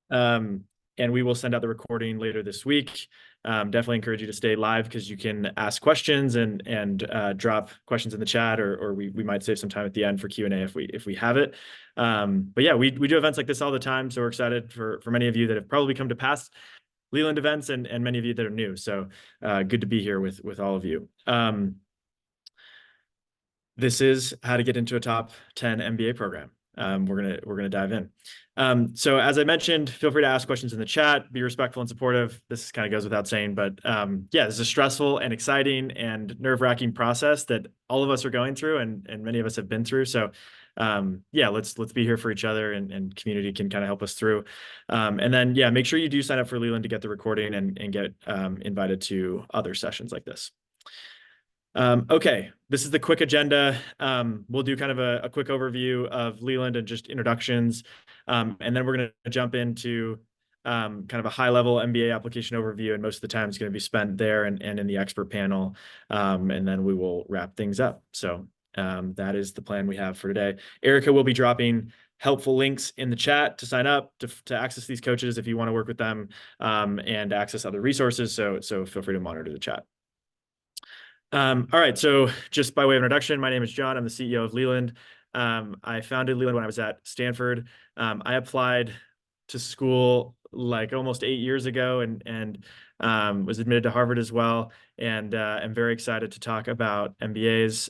And we will send out the recording later this week. Definitely encourage you to stay live because you can ask questions and drop questions in the chat, or we might save some time at the end for Q&A if we have it. But yeah, we do events like this all the time, so we're excited for many of you that have probably come to past Leland events and many of you that are new. So good to be here with all of you. This is how to get into a top 10 MBA program. We're gonna dive in. So as I mentioned, feel free to ask questions in the chat, be respectful and supportive. This kind of goes without saying, but yeah, this is a stressful and exciting and nerve-wracking process that all of us are going through and many of us have been through. So yeah, let's be here for each other, and community can kind of help us through. And then yeah, make sure you do sign up for Leland to get the recording and get invited to other sessions like this. Okay, this is the quick agenda. We'll do kind of a quick overview of Leland and just introductions. And then we're going to jump into kind of a high-level MBA application overview, and most of the time is going to be spent there and in the expert panel. And then we will wrap things up. So that is the plan we have for today. Erica will be dropping helpful links in the chat to sign up, to access these coaches if you want to work with them, and access other resources. So feel free to monitor the chat. All right, so just by way of introduction, my name is John. I'm the CEO of Leland. I founded Leland when I was at Stanford. I applied to school like almost 8 years ago and was admitted to Harvard as well. And I'm very excited to talk about MBAs.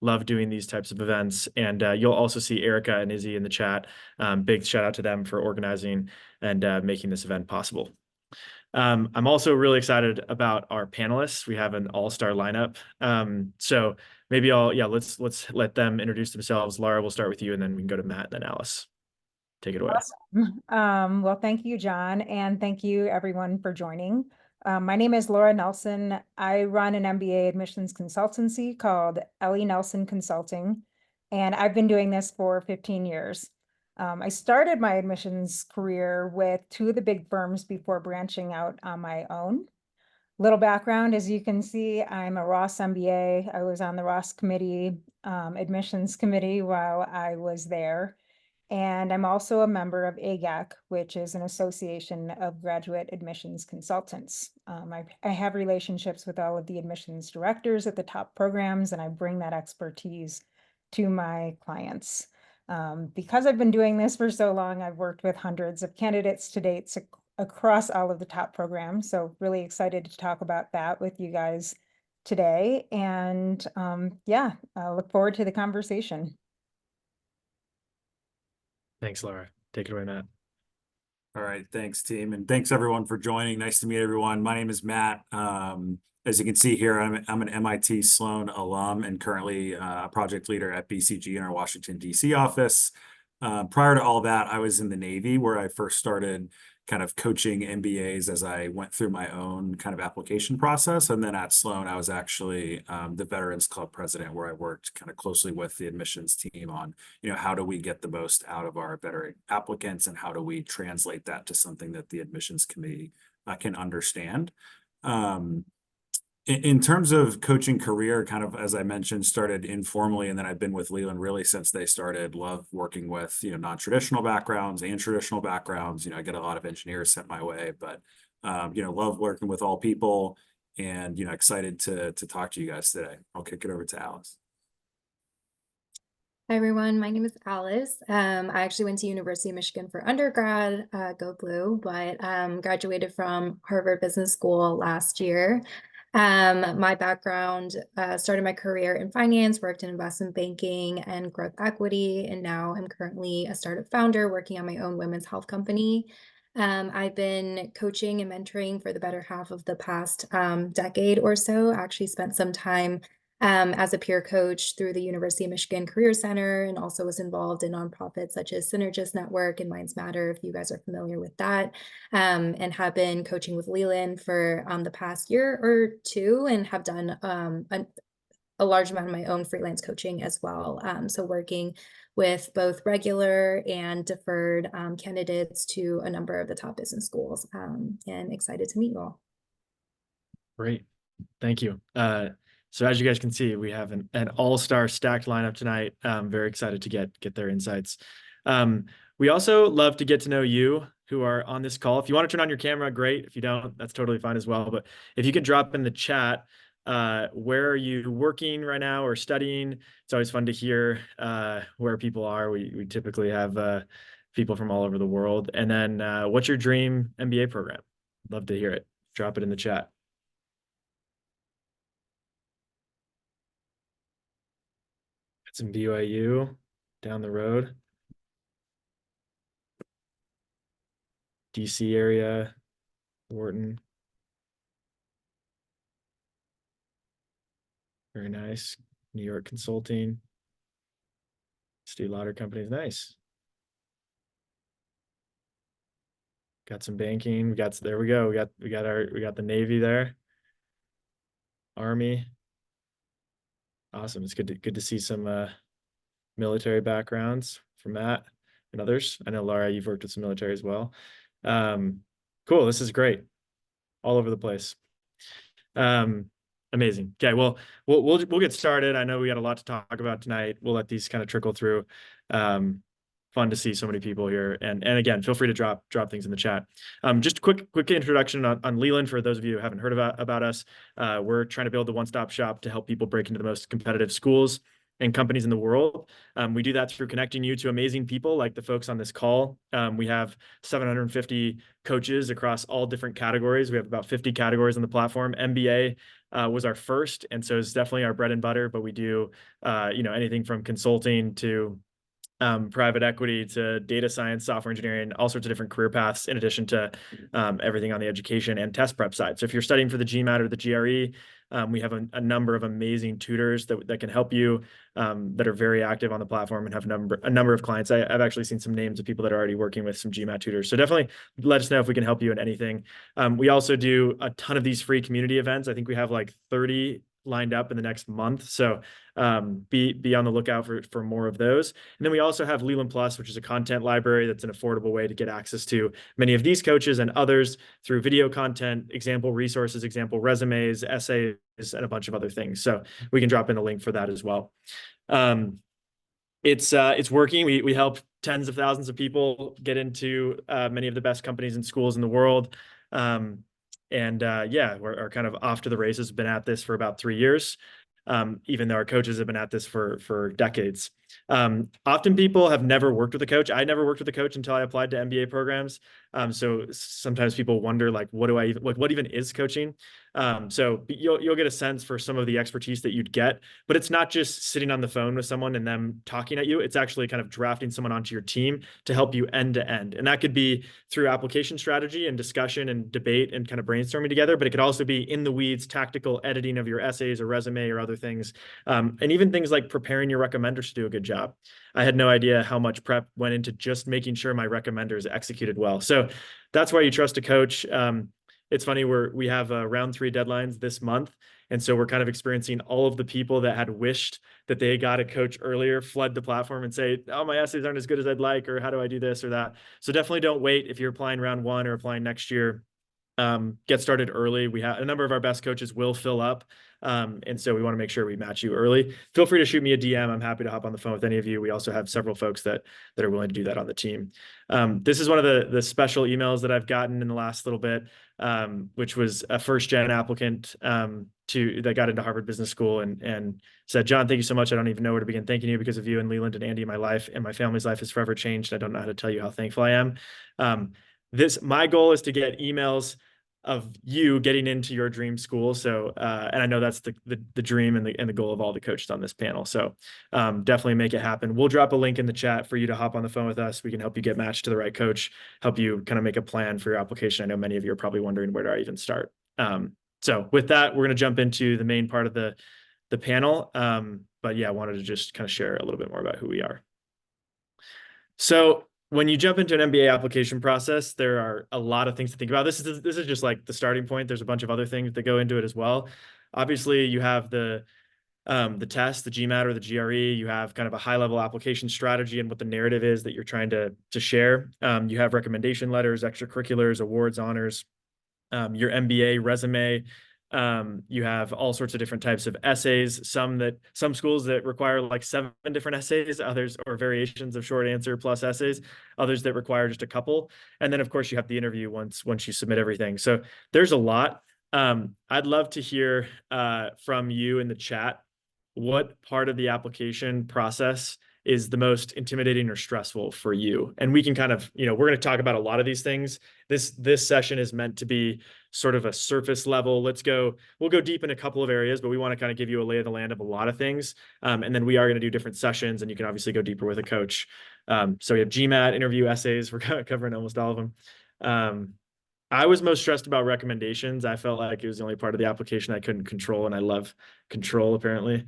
Love doing these types of events. And you'll also see Erica and Izzy in the chat. Big shout out to them for organizing and making this event possible. I'm also really excited about our panelists. We have an all-star lineup. So maybe let's let them introduce themselves. Laura, we'll start with you, and then we can go to Matt and then Alice. Take it away. Awesome. Well, thank you, John, and thank you everyone for joining. My name is Laura Nelson. I run an MBA admissions consultancy called Ellie Nelson Consulting, and I've been doing this for 15 years. I started my admissions career with 2 of the big firms before branching out on my own. Little background, as you can see, I'm a Ross MBA. I was on the Ross committee, admissions committee while I was there. And I'm also a member of AGAC, which is an association of graduate admissions consultants. I have relationships with all of the admissions directors at the top programs, and I bring that expertise to my clients. Because I've been doing this for so long, I've worked with hundreds of candidates to date across all of the top programs. So really excited to talk about that with you guys today. And yeah, I look forward to the conversation. Thanks, Laura. Take it away, Matt. All right, thanks, team, and thanks everyone for joining. Nice to meet everyone. My name is Matt. As you can see here, I'm an MIT Sloan alum and currently a project leader at BCG in our Washington, D.C. office. Prior to all that, I was in the Navy, where I first started kind of coaching MBAs as I went through my own kind of application process. And then at Sloan, I was actually the Veterans Club president, where I worked kind of closely with the admissions team on, how do we get the most out of our veteran applicants and how do we translate that to something that the admissions committee can understand. In terms of coaching career, kind of, as I mentioned, started informally, and then I've been with Leland really since they started. Love working with, non-traditional backgrounds and traditional backgrounds. I get a lot of engineers sent my way, but, love working with all people, and, excited to talk to you guys today. I'll kick it over to Alice. Hi, everyone. My name is Alice. I actually went to University of Michigan for undergrad, go blue, but graduated from Harvard Business School last year. My background, started my career in finance, worked in investment banking and growth equity, and now I'm currently a startup founder working on my own women's health company. I've been coaching and mentoring for the better half of the past decade or so. I actually spent some time as a peer coach through the University of Michigan Career Center, and also was involved in nonprofits such as Synergist Network and Minds Matter, if you guys are familiar with that, and have been coaching with Leland for the past year or 2, and have done a large amount of my own freelance coaching as well. So working with both regular and deferred candidates to a number of the top business schools, and excited to meet you all. Great. Thank you. So as you guys can see, we have an all-star stacked lineup tonight. Very excited to get their insights. We also love to get to know you, who are on this call. If you want to turn on your camera, great. If you don't, that's totally fine as well. But if you could drop in the chat, where are you working right now or studying? It's always fun to hear where people are. We typically have people from all over the world. And then what's your dream MBA program? Love to hear it. Drop it in the chat. Got some BYU down the road. DC area, Wharton. Very nice. New York Consulting. Steve Lauder companies, nice. Got some banking. There we go. We got the Navy there. Army. Awesome. It's good to see some military backgrounds from Matt and others. I know Laura, you've worked with some military as well. Cool. This is great. All over the place. Amazing. Okay, well, we'll get started. I know we got a lot to talk about tonight. We'll let these kind of trickle through. Fun to see so many people here. And again, feel free to drop things in the chat. Just a quick introduction on Leland for those of you who haven't heard about us. We're trying to build the one-stop shop to help people break into the most competitive schools and companies in the world. We do that through connecting you to amazing people like the folks on this call. We have 750 coaches across all different categories. We have about 50 categories on the platform. MBA was our first, and so it's definitely our bread and butter, but we do anything from consulting to private equity to data science, software engineering, all sorts of different career paths, in addition to everything on the education and test prep side. So if you're studying for the GMAT or the GRE, we have a number of amazing tutors that can help you, that are very active on the platform and have a number of clients. I've actually seen some names of people that are already working with some GMAT tutors. So definitely let us know if we can help you in anything. We also do a ton of these free community events. I think we have like 30 lined up in the next month. So be on the lookout for more of those. And then we also have Leland Plus, which is a content library that's an affordable way to get access to many of these coaches and others through video content, example resources, example resumes, essays, and a bunch of other things. So we can drop in the link for that as well. It's working. We help tens of thousands of people get into many of the best companies and schools in the world. We're kind of off to the races. Been at this for about 3 years, even though our coaches have been at this for decades. Often people have never worked with a coach. I never worked with a coach until I applied to MBA programs. So sometimes people wonder, like, what even is coaching? So you'll get a sense for some of the expertise that you'd get, but it's not just sitting on the phone with someone and them talking at you. It's actually kind of drafting someone onto your team to help you end to end. And that could be through application strategy and discussion and debate and kind of brainstorming together, but it could also be in the weeds, tactical editing of your essays or resume or other things. And even things like preparing your recommenders to do a good job. I had no idea how much prep went into just making sure my recommenders executed well. So that's why you trust a coach. It's funny, we have round 3 deadlines this month. And so we're kind of experiencing all of the people that had wished that they got a coach earlier flood the platform and say, oh, my essays aren't as good as I'd like, or how do I do this or that? So definitely don't wait if you're applying round 1 or applying next year. Get started early. We have a number of our best coaches will fill up. And so we want to make sure we match you early. Feel free to shoot me a DM. I'm happy to hop on the phone with any of you. We also have several folks that are willing to do that on the team. This is one of the special emails that I've gotten in the last little bit, which was a first-gen applicant that got into Harvard Business School and said, John, thank you so much. I don't even know where to begin thanking you. Because of you and Leland and Andy, my life and my family's life has forever changed. I don't know how to tell you how thankful I am. My goal is to get emails of you getting into your dream school. So, and I know that's the dream and the goal of all the coaches on this panel. So definitely make it happen. We'll drop a link in the chat for you to hop on the phone with us. We can help you get matched to the right coach, help you kind of make a plan for your application. I know many of you are probably wondering, where do I even start? So with that, we're going to jump into the main part of the panel. But yeah, I wanted to just kind of share a little bit more about who we are. So when you jump into an MBA application process, there are a lot of things to think about. This is just like the starting point. There's a bunch of other things that go into it as well. Obviously, you have the test, the GMAT or the GRE. You have kind of a high-level application strategy and what the narrative is that you're trying to share. You have recommendation letters, extracurriculars, awards, honors, your MBA resume, You have all sorts of different types of essays, some schools that require like 7 different essays, others or variations of short answer plus essays, others that require just a couple. And then of course you have the interview once you submit everything. So there's a lot. I'd love to hear from you in the chat, what part of the application process is the most intimidating or stressful for you? And we can kind of, we're going to talk about a lot of these things. This session is meant to be sort of a surface level. We'll go deep in a couple of areas, but we want to kind of give you a lay of the land of a lot of things. And then we are going to do different sessions, and you can obviously go deeper with a coach. So we have GMAT, interview, essays. We're covering almost all of them. I was most stressed about recommendations. I felt like it was the only part of the application I couldn't control, and I love control apparently.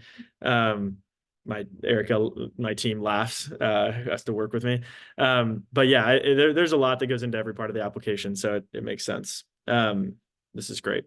Erica, my team laughs, has to work with me. But yeah, there's a lot that goes into every part of the application, so it makes sense. This is great.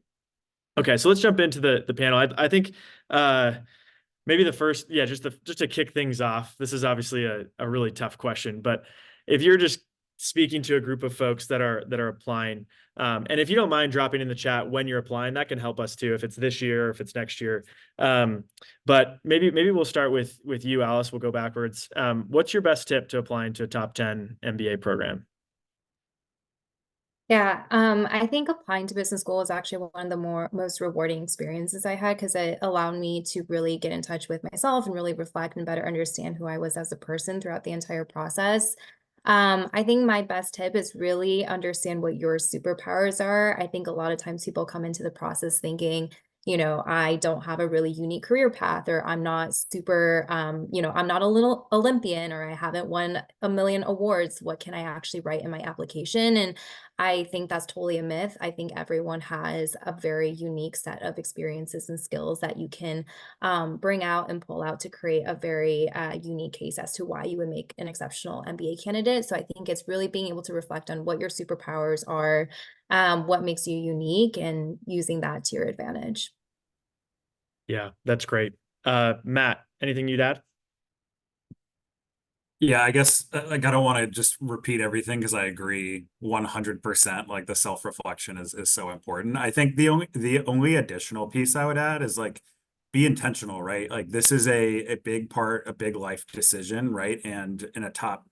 Okay, so let's jump into the panel. I think maybe the first, just to kick things off. This is obviously a really tough question, but if you're just speaking to a group of folks that are applying, and if you don't mind dropping in the chat when you're applying, that can help us too, if it's this year or if it's next year. But maybe we'll start with you, Alice. We'll go backwards. What's your best tip to applying to a top 10 MBA program? Yeah, I think applying to business school is actually one of the most rewarding experiences I had, because it allowed me to really get in touch with myself and really reflect and better understand who I was as a person throughout the entire process. I think my best tip is really understand what your superpowers are. I think a lot of times people come into the process thinking, I don't have a really unique career path, or I'm not super, I'm not a little Olympian, or I haven't won a million awards. What can I actually write in my application? And I think that's totally a myth. I think everyone has a very unique set of experiences and skills that you can bring out and pull out to create a very unique case as to why you would make an exceptional MBA candidate. So I think it's really being able to reflect on what your superpowers are, what makes you unique, and using that to your advantage. Yeah, that's great. Matt, anything you'd add? Yeah, I guess like I don't want to just repeat everything because I agree 100%. Like the self-reflection is so important. I think the only additional piece I would add is like be intentional, right? Like this is a big part, a big life decision, right? And in a top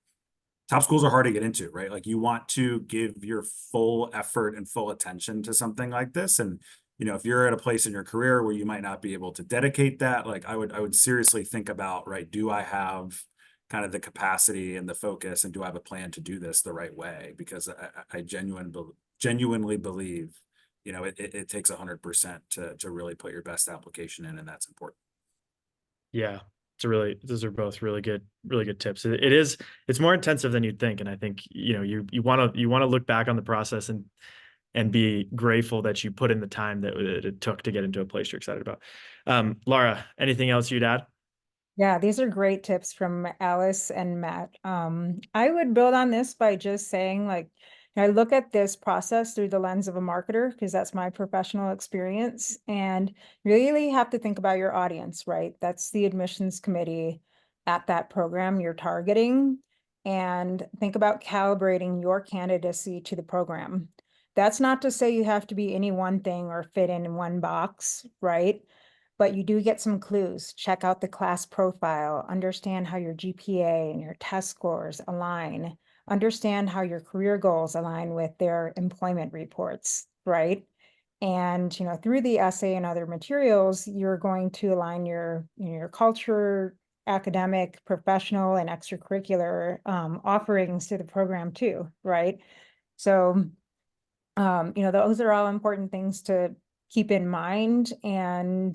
schools are hard to get into, right? Like you want to give your full effort and full attention to something like this. And if you're at a place in your career where you might not be able to dedicate that, like I would seriously think about, right, do I have kind of the capacity and the focus, and do I have a plan to do this the right way? Because I genuinely believe, it takes 100% to really put your best application in, and that's important. Yeah, those are both really good tips. It's more intensive than you'd think. And I think, you want to look back on the process and be grateful that you put in the time that it took to get into a place you're excited about. Laura, anything else you'd add? Yeah, these are great tips from Alice and Matt. I would build on this by just saying, like, I look at this process through the lens of a marketer, because that's my professional experience, and really have to think about your audience, right? That's the admissions committee at that program you're targeting, and think about calibrating your candidacy to the program. That's not to say you have to be any one thing or fit in one box, right? But you do get some clues. Check out the class profile, understand how your GPA and your test scores align, understand how your career goals align with their employment reports, right? And, through the essay and other materials, you're going to align your culture, academic, professional, and extracurricular offerings to the program too, right? So, those are all important things to keep in mind. And,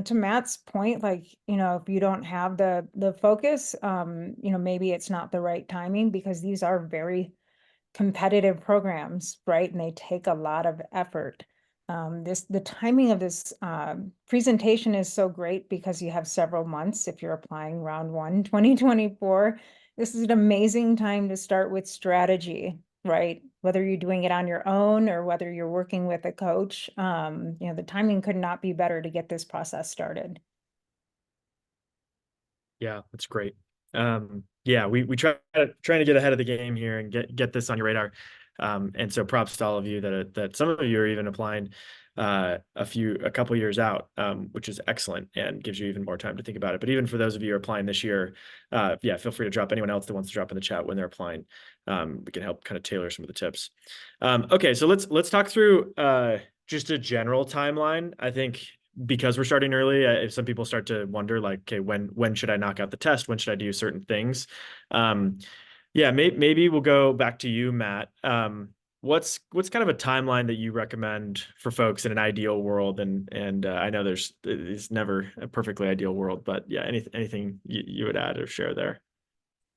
to Matt's point, like, if you don't have the focus, maybe it's not the right timing, because these are very competitive programs, right? And they take a lot of effort. The timing of this presentation is so great because you have several months if you're applying round 1, 2024. This is an amazing time to start with strategy, right? Whether you're doing it on your own or whether you're working with a coach, the timing could not be better to get this process started. Yeah, that's great. We trying to get ahead of the game here and get this on your radar. And so props to all of you that some of you are even applying a couple years out, which is excellent and gives you even more time to think about it. But even for those of you who are applying this year, yeah, feel free to drop anyone else that wants to drop in the chat when they're applying. We can help kind of tailor some of the tips. Okay, so let's talk through just a general timeline. I think because we're starting early, if some people start to wonder, like, okay, when should I knock out the test? When should I do certain things? Yeah, maybe we'll go back to you, Matt. What's kind of a timeline that you recommend for folks in an ideal world? And I know it's never a perfectly ideal world, but yeah, anything you would add or share there?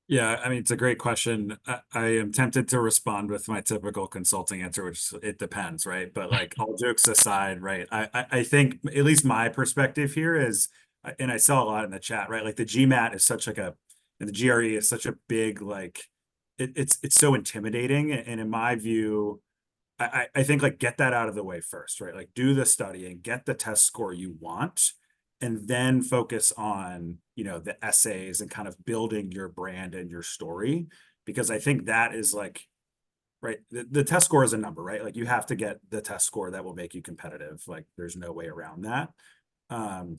Yeah, I mean, it's a great question. I am tempted to respond with my typical consulting answer, which it depends, right? But like all jokes aside, right? I think at least my perspective here is, and I saw a lot in the chat, right? Like the GMAT is such like and the GRE is such a big, like, it's so intimidating. And in my view, I think like get that out of the way first, right? Like do the studying, get the test score you want, and then focus on, the essays and kind of building your brand and your story. Because I think that is like, right, the test score is a number, right? Like you have to get the test score that will make you competitive. Like there's no way around that.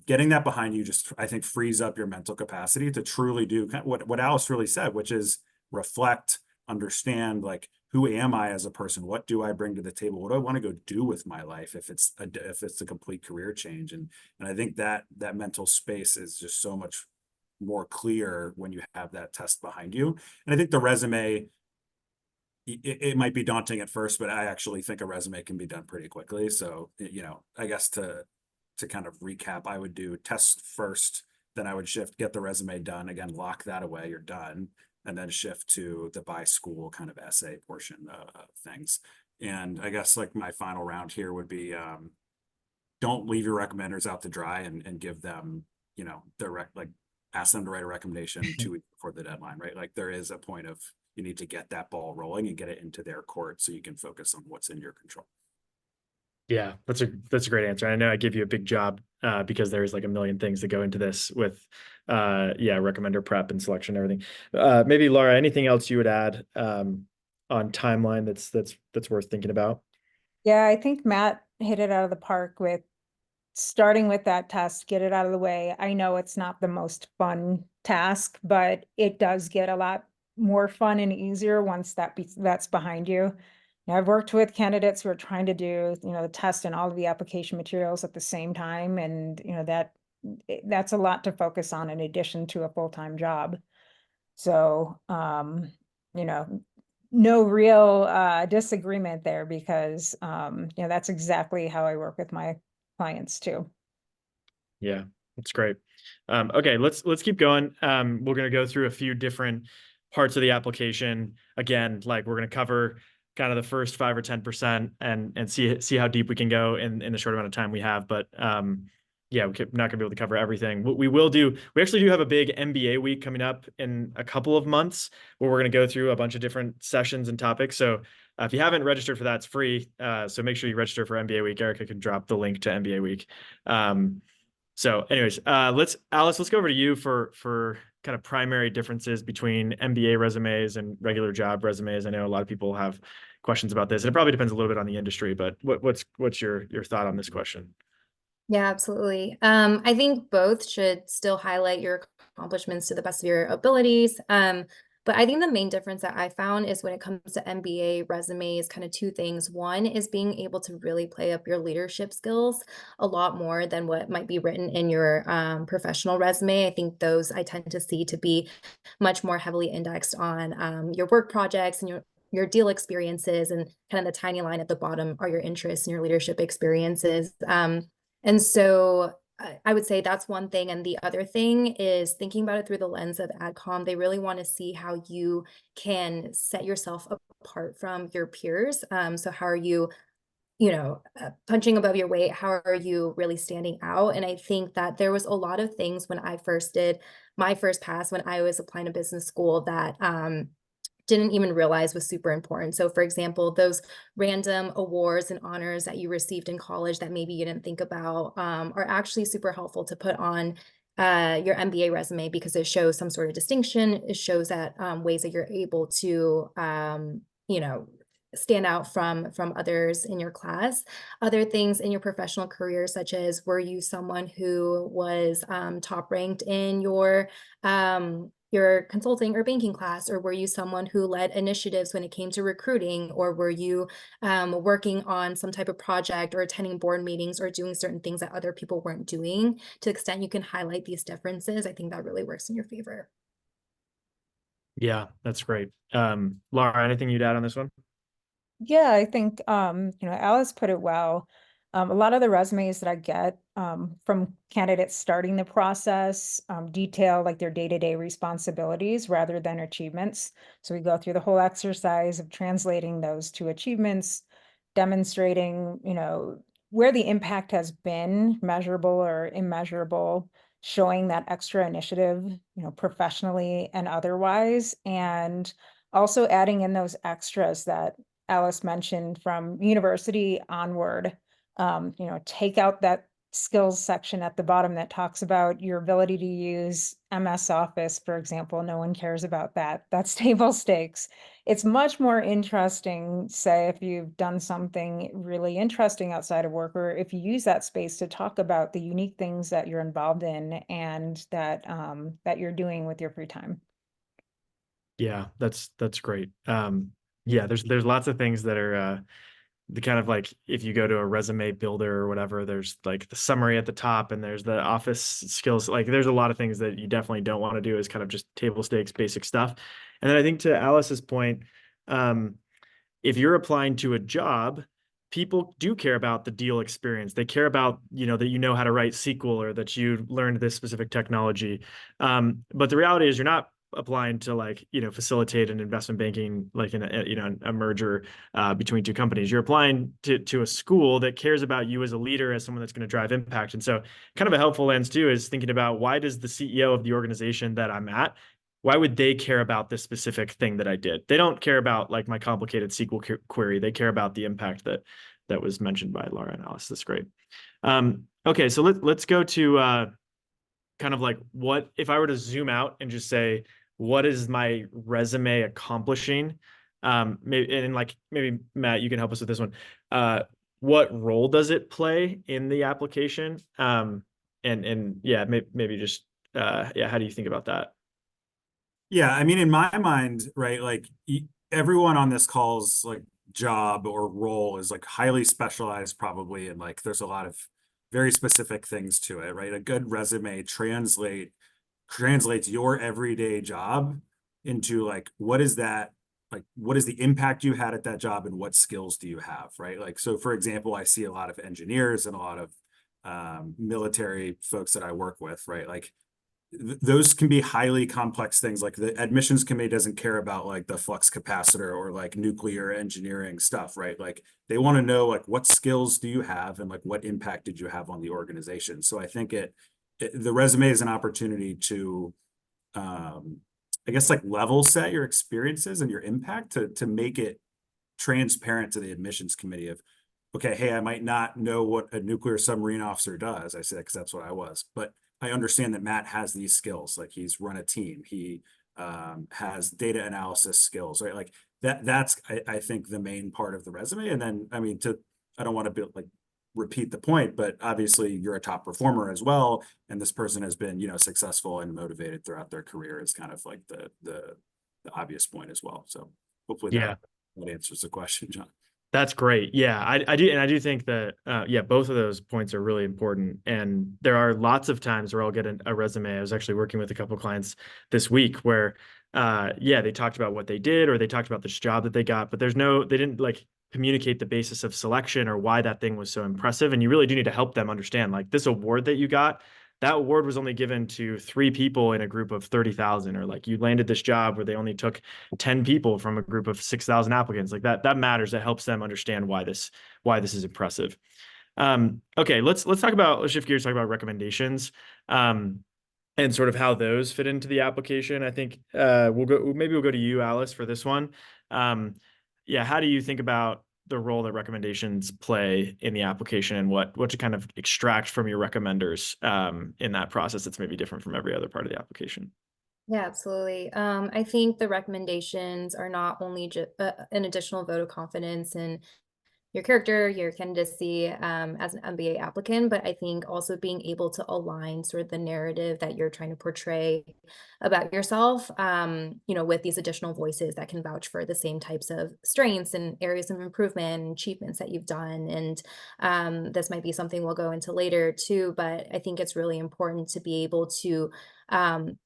Getting that behind you just, I think, frees up your mental capacity to truly do what Alice really said, which is reflect, understand, like, who am I as a person? What do I bring to the table? What do I want to go do with my life if it's a complete career change? And I think that mental space is just so much more clear when you have that test behind you. And I think the resume, it might be daunting at first, but I actually think a resume can be done pretty quickly. So, I guess to kind of recap, I would do test first, then I would get the resume done. Again, lock that away, you're done. And then shift to the by school kind of essay portion of things. And I guess like my final round here would be, don't leave your recommenders out to dry and give them, ask them to write a recommendation 2 weeks before the deadline, right? Like there is a point of, you need to get that ball rolling and get it into their court so you can focus on what's in your control. Yeah, that's a great answer. I know I give you a big job because there's like a million things that go into this with recommender prep and selection and everything. Maybe Laura, anything else you would add on timeline that's worth thinking about? Yeah, I think Matt hit it out of the park with starting with that test, get it out of the way. I know it's not the most fun task, but it does get a lot more fun and easier once that's behind you. I've worked with candidates who are trying to do, the test and all of the application materials at the same time. And, that's a lot to focus on in addition to a full-time job. So, no real disagreement there because, that's exactly how I work with my clients too. Yeah, that's great. Okay, let's keep going. We're going to go through a few different parts of the application. Again, like we're going to cover kind of the first 5 or 10% and see how deep we can go in the short amount of time we have. But yeah, we're not going to be able to cover everything. What we will do, we actually do have a big MBA week coming up in a couple of months where we're going to go through a bunch of different sessions and topics. So if you haven't registered for that, it's free. So make sure you register for MBA week. Erica can drop the link to MBA week. So anyways, Alice, let's go over to you for kind of primary differences between MBA resumes and regular job resumes. I know a lot of people have questions about this, and it probably depends a little bit on the industry, but what's your thought on this question? Yeah, absolutely. I think both should still highlight your accomplishments to the best of your abilities. But I think the main difference that I found is when it comes to MBA resumes, kind of two things. One is being able to really play up your leadership skills a lot more than what might be written in your professional resume. I think those I tend to see to be much more heavily indexed on your work projects and your deal experiences, and kind of the tiny line at the bottom are your interests and your leadership experiences. And so I would say that's one thing. And the other thing is thinking about it through the lens of AdCom. They really want to see how you can set yourself apart from your peers. So how are you, punching above your weight? How are you really standing out? And I think that there was a lot of things when I first did my first pass, when I was applying to business school, that didn't even realize was super important. So for example, those random awards and honors that you received in college that maybe you didn't think about are actually super helpful to put on your MBA resume, because it shows some sort of distinction. It shows that ways that you're able to, stand out from others in your class. Other things in your professional career, such as, were you someone who was top ranked in your consulting or banking class, or were you someone who led initiatives when it came to recruiting, or were you working on some type of project or attending board meetings or doing certain things that other people weren't doing? To the extent you can highlight these differences, I think that really works in your favor. Yeah, that's great. Laura, anything you'd add on this one? Yeah, I think, Alice put it well. A lot of the resumes that I get from candidates starting the process detail like their day-to-day responsibilities rather than achievements. So we go through the whole exercise of translating those to achievements, demonstrating, where the impact has been measurable or immeasurable, showing that extra initiative, professionally and otherwise, and also adding in those extras that Alice mentioned from university onward. Take out that skills section at the bottom that talks about your ability to use MS Office, for example. No one cares about that. That's table stakes. It's much more interesting, say, if you've done something really interesting outside of work, or if you use that space to talk about the unique things that you're involved in and that that you're doing with your free time. Yeah, that's great. Yeah, there's lots of things that are the kind of like, if you go to a resume builder or whatever, there's like the summary at the top and there's the office skills. Like there's a lot of things that you definitely don't want to do, is kind of just table stakes, basic stuff. And then I think to Alice's point, if you're applying to a job, people do care about the deal experience. They care about, that you know how to write SQL or that you learned this specific technology. But the reality is you're not applying to facilitate an investment banking, like in a merger between two companies. You're applying to a school that cares about you as a leader, as someone that's going to drive impact. And so kind of a helpful lens too is thinking about, why does the CEO of the organization that I'm at, why would they care about this specific thing that I did? They don't care about like my complicated SQL query. They care about the impact that was mentioned by Laura and Alice. That's great. Okay, so let's go to kind of like, what if I were to zoom out and just say, what is my resume accomplishing? Maybe Matt, you can help us with this one. What role does it play in the application? And yeah, maybe just yeah, how do you think about that? Yeah, I mean, in my mind, right, like everyone on this call's like job or role is like highly specialized probably, and like there's a lot of very specific things to it, right? A good resume translates your everyday job into like, what is that, like what is the impact you had at that job and what skills do you have, right? Like, so for example, I see a lot of engineers and a lot of military folks that I work with, right? Like those can be highly complex things. Like the admissions committee doesn't care about like the flux capacitor or like nuclear engineering stuff, right? Like they want to know like, what skills do you have and like what impact did you have on the organization? So I think the resume is an opportunity to I guess like level set your experiences and your impact to make it transparent to the admissions committee of, okay, hey, I might not know what a nuclear submarine officer does. I say that because that's what I was, but I understand that Matt has these skills. Like he's run a team. He has data analysis skills, right? Like that's I think the main part of the resume. And then, I mean, I don't want to repeat the point, but obviously you're a top performer as well. And this person has been, successful and motivated throughout their career is kind of like the obvious point as well. So hopefully that answers the question, John. That's great. Yeah, I do. And I do think that, yeah, both of those points are really important. And there are lots of times where I'll get a resume. I was actually working with a couple of clients this week where, yeah, they talked about what they did, or they talked about this job that they got, but they didn't like communicate the basis of selection or why that thing was so impressive. And you really do need to help them understand, like, this award that you got, that award was only given to 3 people in a group of 30,000, or like you landed this job where they only took 10 people from a group of 6,000 applicants. Like that matters. That helps them understand why this is impressive. Okay, let's shift gears, talk about recommendations. And sort of how those fit into the application. I think we'll go to you, Alice, for this one. Yeah, how do you think about the role that recommendations play in the application, and what to kind of extract from your recommenders in that process that's maybe different from every other part of the application? Yeah, absolutely. I think the recommendations are not only an additional vote of confidence in your character, your candidacy as an MBA applicant, but I think also being able to align sort of the narrative that you're trying to portray about yourself, with these additional voices that can vouch for the same types of strengths and areas of improvement and achievements that you've done. And this might be something we'll go into later too, but I think it's really important to be able to um,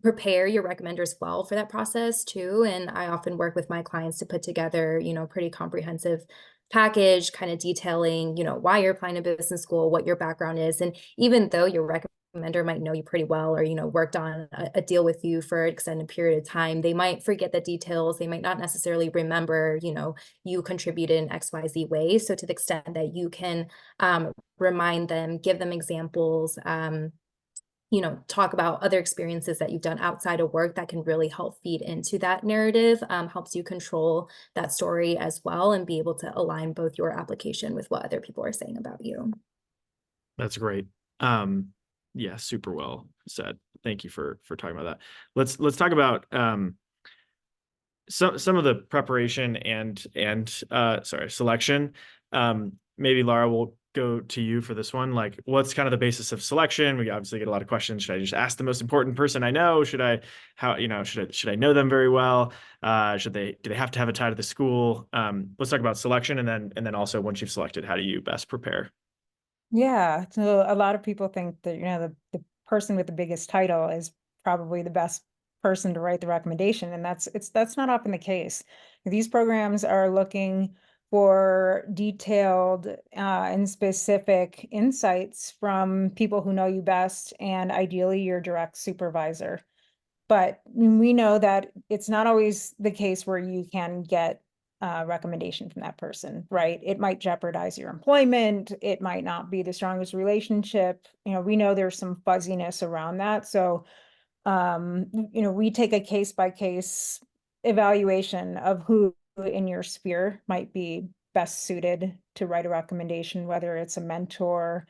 prepare your recommenders well for that process too. And I often work with my clients to put together, pretty comprehensive package, kind of detailing, why you're applying to business school, what your background is. And even though your recommender might know you pretty well, or, worked on a deal with you for an extended period of time, they might forget the details. They might not necessarily remember, you contributed in XYZ way. So to the extent that you can remind them, give them examples, talk about other experiences that you've done outside of work that can really help feed into that narrative, helps you control that story as well and be able to align both your application with what other people are saying about you. That's great. Yeah, super well said. Thank you for talking about that. Let's talk about some of the preparation and selection. Maybe Laura, will go to you for this one. Like, what's kind of the basis of selection? We obviously get a lot of questions. Should I just ask the most important person I know? Should I know them very well? Do they have to have a tie to the school? Let's talk about selection, and then also once you've selected, how do you best prepare? Yeah, so a lot of people think that, the person with the biggest title is probably the best person to write the recommendation, and that's not often the case. These programs are looking for detailed and specific insights from people who know you best, and ideally your direct supervisor. But we know that it's not always the case where you can get a recommendation from that person, right? It might jeopardize your employment. It might not be the strongest relationship. We know there's some fuzziness around that. So, we take a case by case evaluation of who in your sphere might be best suited to write a recommendation, whether it's a mentor,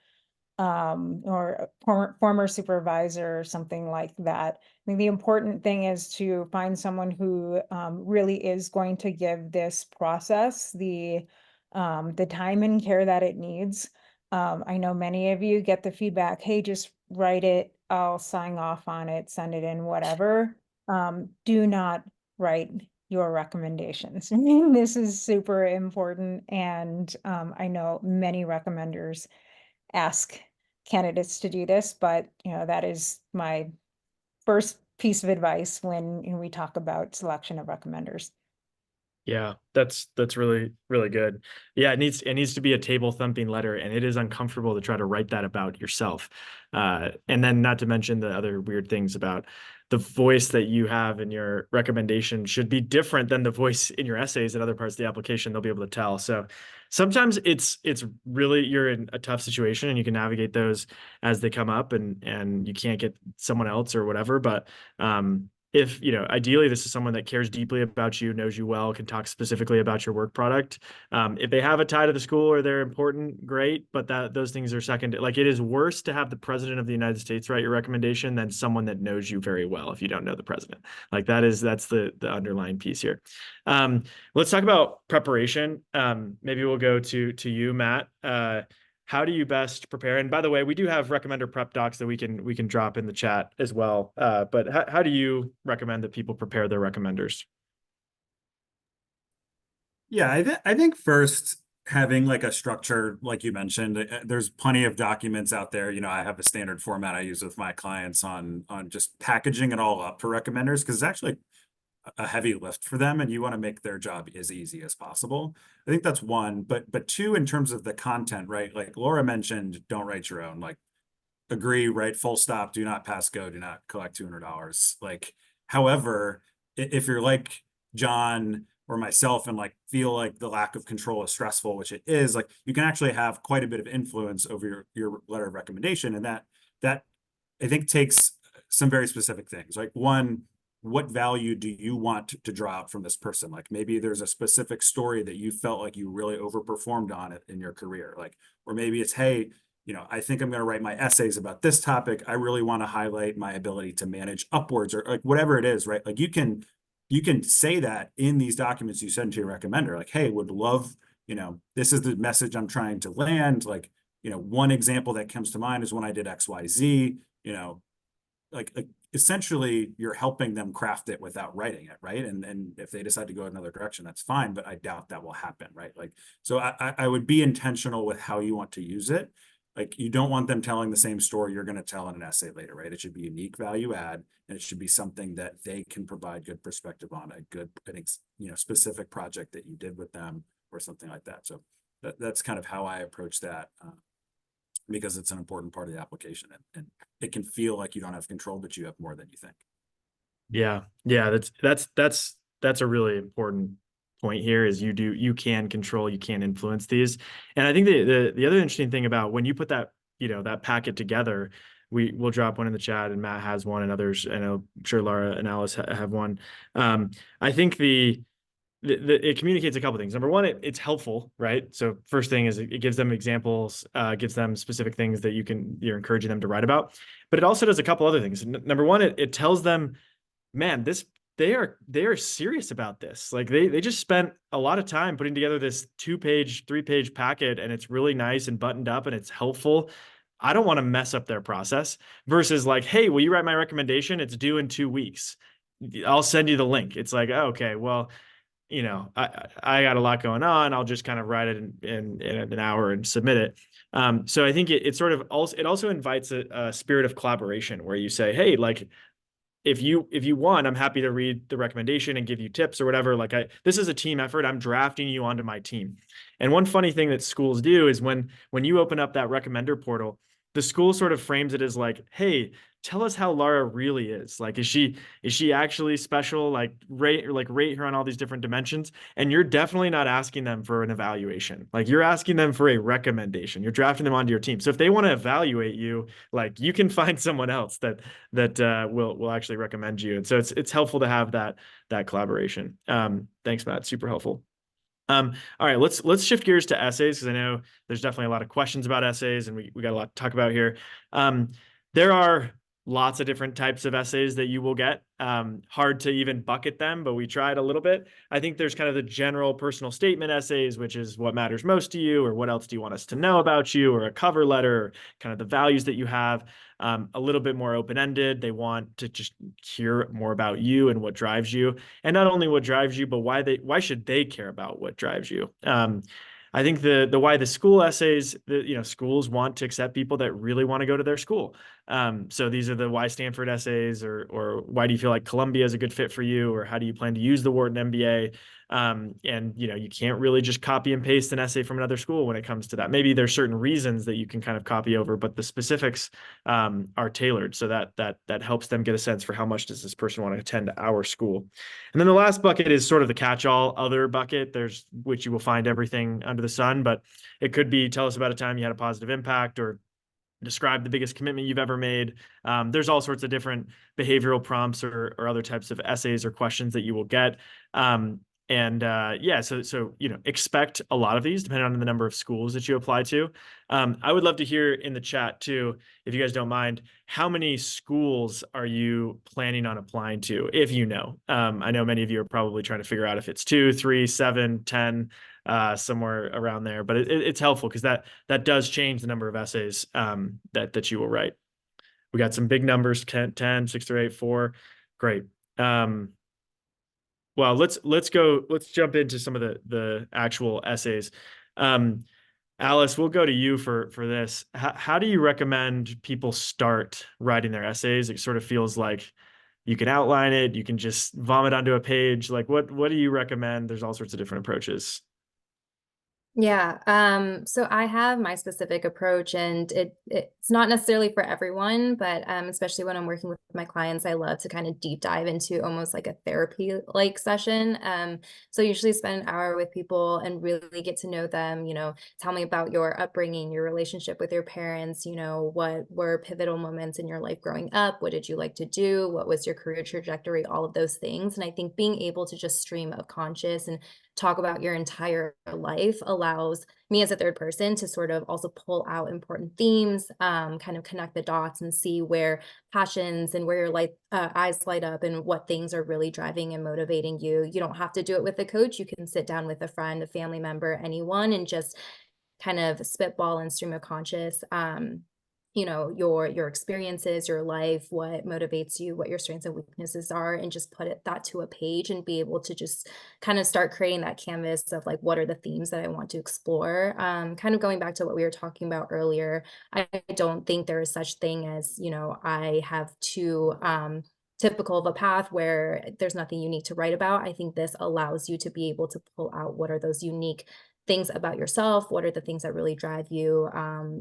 or a former supervisor or something like that. I think the important thing is to find someone who really is going to give this process the time and care that it needs. I know many of you get the feedback, hey, just write it, I'll sign off on it, send it in, whatever. Do not write your recommendations. I mean, this is super important, and I know many recommenders ask candidates to do this, but that is my first piece of advice when we talk about selection of recommenders. Yeah, that's really, really good. Yeah, it needs to be a table thumping letter, and it is uncomfortable to try to write that about yourself. And then not to mention the other weird things about the voice that you have in your recommendation should be different than the voice in your essays and other parts of the application. They'll be able to tell. So sometimes it's really, you're in a tough situation and you can navigate those as they come up, and you can't get someone else or whatever. But if, ideally this is someone that cares deeply about you, knows you well, can talk specifically about your work product. If they have a tie to the school or they're important, great, but those things are second. Like, it is worse to have the president of the United States write your recommendation than someone that knows you very well if you don't know the president. Like, that's the underlying piece here. Let's talk about preparation. Maybe we'll go to you, Matt. How do you best prepare? And by the way, we do have recommender prep docs that we can drop in the chat as well. But how do you recommend that people prepare their recommenders? Yeah, I think first having like a structure, like you mentioned, there's plenty of documents out there. I have a standard format I use with my clients on just packaging it all up for recommenders, because it's actually a heavy lift for them, and you want to make their job as easy as possible. I think that's one, but two, in terms of the content, right? Like Laura mentioned, don't write your own. Like, agree, write full stop, do not pass go, do not collect $200. Like, however, if you're like John or myself and like feel like the lack of control is stressful, which it is, like, you can actually have quite a bit of influence over your letter of recommendation, and that I think takes some very specific things. Like, one, what value do you want to draw out from this person? Like, maybe there's a specific story that you felt like you really overperformed on it in your career. Like, or maybe it's, hey, I think I'm going to write my essays about this topic. I really want to highlight my ability to manage upwards, or like whatever it is, right? Like you can say that in these documents you send to your recommender, like, hey, would love, this is the message I'm trying to land. Like, one example that comes to mind is when I did XYZ, like essentially you're helping them craft it without writing it, right? And if they decide to go another direction, that's fine, but I doubt that will happen, right? Like, so I would be intentional with how you want to use it. Like, you don't want them telling the same story you're going to tell in an essay later, right? It should be unique value add, and it should be something that they can provide good perspective on, a good, specific project that you did with them or something like that. So that's kind of how I approach that, because it's an important part of the application, and it can feel like you don't have control, but you have more than you think. Yeah. That's a really important point here, is you can control, you can influence these. And I think the other interesting thing about when you put that, that packet together, we'll drop one in the chat, and Matt has one, and others, and I'm sure Laura and Alice have one. I think it communicates a couple things. Number one, it's helpful, right? So first thing is it gives them examples, gives them specific things that you're encouraging them to write about. But it also does a couple other things. Number one, it tells them, man, they are serious about this. Like they just spent a lot of time putting together this 2-page, 3-page packet, and it's really nice and buttoned up and it's helpful. I don't want to mess up their process, versus like, hey, will you write my recommendation? It's due in 2 weeks. I'll send you the link. It's like, oh, okay, well, I got a lot going on. I'll just kind of write it in an hour and submit it. So I think it sort of also invites a spirit of collaboration, where you say, hey, like, if you want, I'm happy to read the recommendation and give you tips or whatever. Like, this is a team effort. I'm drafting you onto my team. And one funny thing that schools do is when you open up that recommender portal, the school sort of frames it as like, hey, tell us how Lara really is. Like, is she actually special? Like, rate her on all these different dimensions. And you're definitely not asking them for an evaluation. Like, you're asking them for a recommendation. You're drafting them onto your team. So if they want to evaluate you, like, you can find someone else that will actually recommend you. And so it's helpful to have that collaboration. Thanks, Matt. Super helpful. All right, let's shift gears to essays, because I know there's definitely a lot of questions about essays, and we got a lot to talk about here. There are lots of different types of essays that you will get. Hard to even bucket them, but we tried a little bit. I think there's kind of the general personal statement essays, which is what matters most to you, or what else do you want us to know about you, or a cover letter, or kind of the values that you have. A little bit more open-ended. They want to just hear more about you and what drives you, and not only what drives you, but why should they care about what drives you. I think the why the school essays, schools want to accept people that really want to go to their school. So these are the why Stanford essays, or why do you feel like Columbia is a good fit for you, or how do you plan to use the Wharton MBA? And you can't really just copy and paste an essay from another school when it comes to that. Maybe there's certain reasons that you can kind of copy over, but the specifics are tailored, so that helps them get a sense for how much does this person want to attend our school. And then the last bucket is sort of the catch-all other bucket. There's which you will find everything under the sun, but it could be, tell us about a time you had a positive impact, or describe the biggest commitment you've ever made. There's all sorts of different behavioral prompts or other types of essays or questions that you will get. So expect a lot of these depending on the number of schools that you apply to. I would love to hear in the chat too, if you guys don't mind, how many schools are you planning on applying to, if you know? I know many of you are probably trying to figure out if it's 2, 3, 7, 10, somewhere around there, but it's helpful because that does change the number of essays that you will write. We got some big numbers, 10, 6 through 8, 4. Great. Well, let's jump into some of the actual essays. Alice, we'll go to you for this. How do you recommend people start writing their essays? It sort of feels like you can outline it, you can just vomit onto a page. Like, what do you recommend? There's all sorts of different approaches. Yeah, so I have my specific approach, and it's not necessarily for everyone, but especially when I'm working with my clients, I love to kind of deep dive into almost like a therapy-like session. So I usually spend an hour with people and really get to know them, tell me about your upbringing, your relationship with your parents, what were pivotal moments in your life growing up, what did you like to do, what was your career trajectory, all of those things. And I think being able to just stream of conscious and talk about your entire life allows me as a third person to sort of also pull out important themes, kind of connect the dots and see where passions and where your eyes light up and what things are really driving and motivating you. You don't have to do it with a coach. You can sit down with a friend, a family member, anyone, and just kind of spitball and stream of conscious, your experiences, your life, what motivates you, what your strengths and weaknesses are, and just put that to a page and be able to just kind of start creating that canvas of like, what are the themes that I want to explore? Kind of going back to what we were talking about earlier, I don't think there is such thing as, I have too typical of a path where there's nothing unique to write about. I think this allows you to be able to pull out what are those unique things about yourself, what are the things that really drive you,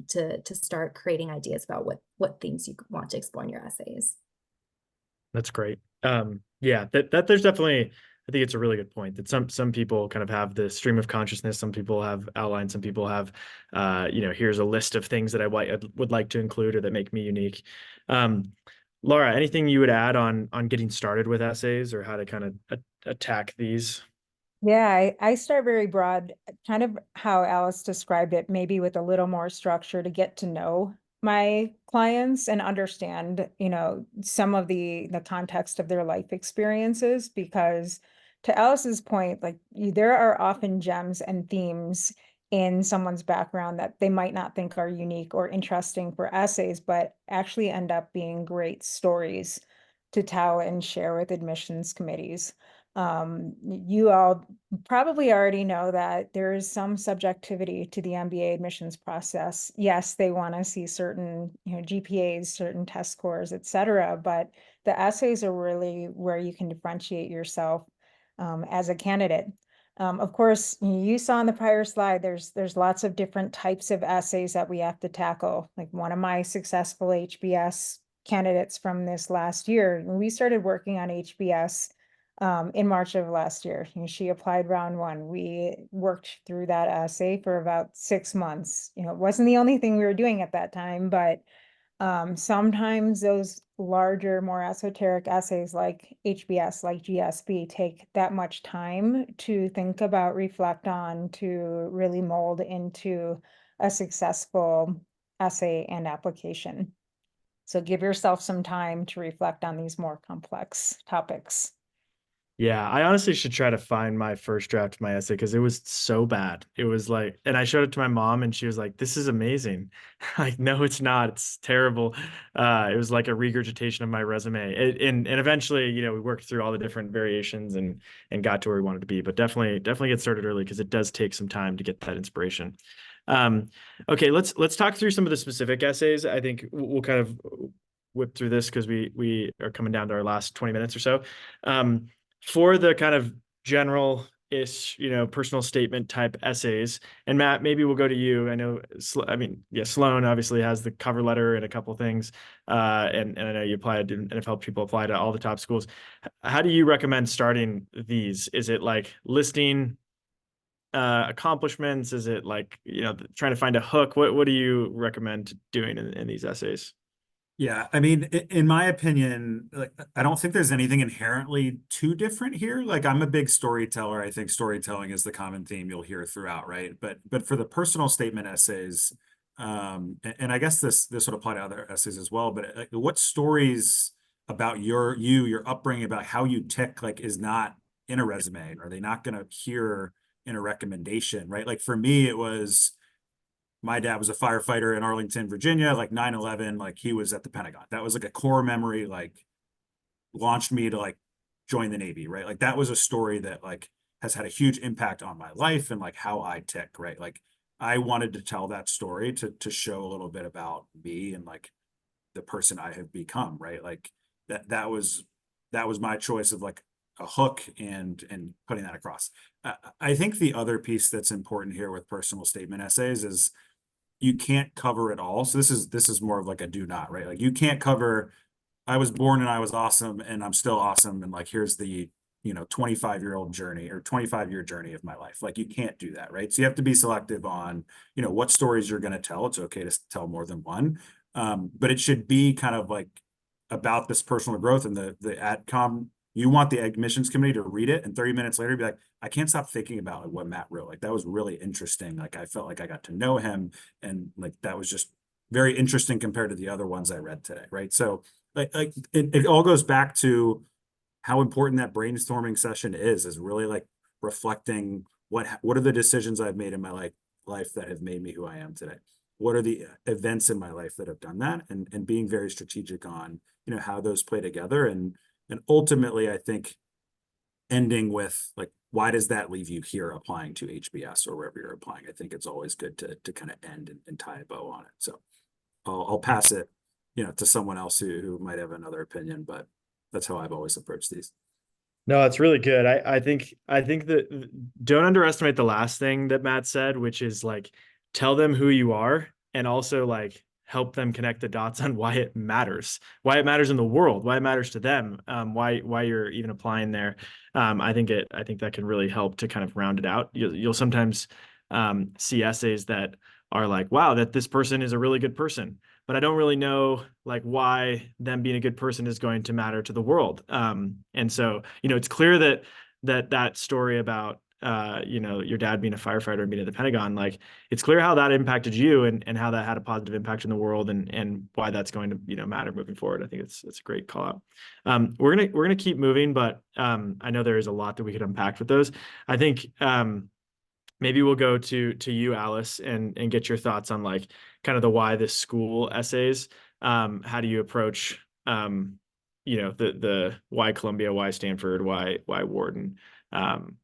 to start creating ideas about what things you want to explore in your essays. That's great. Yeah, that there's definitely, I think it's a really good point that some people kind of have the stream of consciousness. Some people have outlines. Some people have, here's a list of things that I would like to include or that make me unique. Laura, anything you would add on getting started with essays or how to kind of attack these? Yeah, I start very broad, kind of how Alice described it, maybe with a little more structure to get to know my clients and understand, some of the context of their life experiences, because to Alice's point, like there are often gems and themes in someone's background that they might not think are unique or interesting for essays, but actually end up being great stories to tell and share with admissions committees. You all probably already know that there is some subjectivity to the MBA admissions process. Yes, they want to see certain, GPAs, certain test scores, et cetera, but the essays are really where you can differentiate yourself as a candidate. Of course, you saw on the prior slide, there's lots of different types of essays that we have to tackle. Like one of my successful HBS candidates from this last year, when we started working on HBS in March of last year. She applied round one. We worked through that essay for about 6 months. It wasn't the only thing we were doing at that time, but sometimes those larger, more esoteric essays like HBS, like GSB, take that much time to think about, reflect on, to really mold into a successful essay and application. So give yourself some time to reflect on these more complex topics. Yeah, I honestly should try to find my first draft of my essay because it was so bad. It was like, and I showed it to my mom and she was like, this is amazing. Like, no, it's not. It's terrible. It was like a regurgitation of my resume. And eventually, we worked through all the different variations and got to where we wanted to be. But definitely get started early because it does take some time to get that inspiration. Okay, let's talk through some of the specific essays. I think we'll kind of whip through this because we are coming down to our last 20 minutes or so. For the kind of general-ish, personal statement type essays, and Matt, maybe we'll go to you. I know, Sloan obviously has the cover letter and a couple things, and I know you applied and have helped people apply to all the top schools. How do you recommend starting these? Is it like listing accomplishments? Is it like, trying to find a hook? What do you recommend doing in these essays? Yeah, I mean, in my opinion, like I don't think there's anything inherently too different here. Like I'm a big storyteller. I think storytelling is the common theme you'll hear throughout, right? But for the personal statement essays, and I guess this would apply to other essays as well. But like, what stories about your upbringing, about how you tick, like is not in a resume? Are they not going to hear in a recommendation, right? Like for me, it was. My dad was a firefighter in Arlington, Virginia, like 9/11, like he was at the Pentagon. That was like a core memory, like launched me to like join the Navy, right? Like that was a story that like has had a huge impact on my life and like how I tick, right? Like I wanted to tell that story to show a little bit about me and like the person I have become, right? Like that was my choice of like a hook and putting that across. I think the other piece that's important here with personal statement essays is you can't cover it all. So this is more of like a do not, right? Like you can't cover, I was born and I was awesome and I'm still awesome. And like, here's the, 25-year-old journey or 25-year journey of my life. Like you can't do that, right? So you have to be selective on, what stories you're going to tell. It's okay to tell more than one. But it should be kind of like about this personal growth and the AdCom you want the admissions committee to read it and 30 minutes later be like, I can't stop thinking about like what Matt wrote. Like that was really interesting. Like I felt like I got to know him, and like that was just very interesting compared to the other ones I read today, right? So it all goes back to how important that brainstorming session is really like reflecting what are the decisions I've made in my life that have made me who I am today. What are the events in my life that have done that, and being very strategic on, how those play together, and ultimately I think ending with like, why does that leave you here applying to HBS or wherever you're applying? I think it's always good to kind of end and tie a bow on it. So I'll pass it, to someone else who might have another opinion, but that's how I've always approached these. No, it's really good. I think that don't underestimate the last thing that Matt said, which is like, tell them who you are, and also like help them connect the dots on why it matters in the world, why it matters to them, why you're even applying there. I think that can really help to kind of round it out. You'll sometimes see essays that are like, wow, that this person is a really good person, but I don't really know like why them being a good person is going to matter to the world. And so, it's clear that story about, your dad being a firefighter and being at the Pentagon, like it's clear how that impacted you, and how that had a positive impact in the world, and why that's going to, matter moving forward. I think it's a great call out. We're going to keep moving, but I know there is a lot that we could unpack with those. I think, maybe we'll go to you, Alice, and get your thoughts on like kind of the why this school essays. How do you approach, the why Columbia, why Stanford, why Wharton?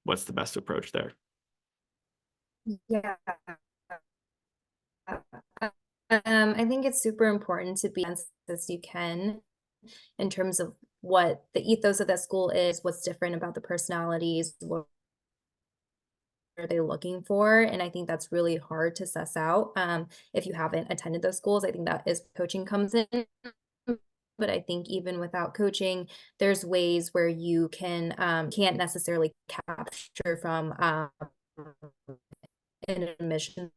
What's the best approach there? Yeah. I think it's super important to be as you can in terms of what the ethos of that school is, what's different about the personalities, what are they looking for. And I think that's really hard to suss out if you haven't attended those schools. I think that is coaching comes in. But I think even without coaching, there's ways where you can't necessarily capture from an admissions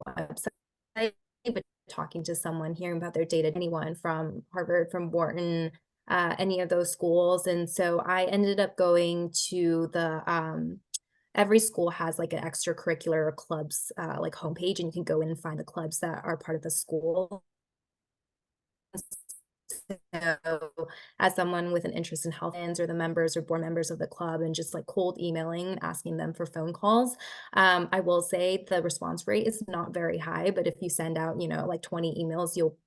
website, but talking to someone, hearing about their data, anyone from Harvard, from Wharton, any of those schools. And so I ended up going to the every school has like an extracurricular clubs like homepage, and you can go in and find the clubs that are part of the school. So as someone with an interest in health plans, or the members or board members of the club, and just like cold emailing, asking them for phone calls, I will say the response rate is not very high, but if you send out, like 20 emails, you'll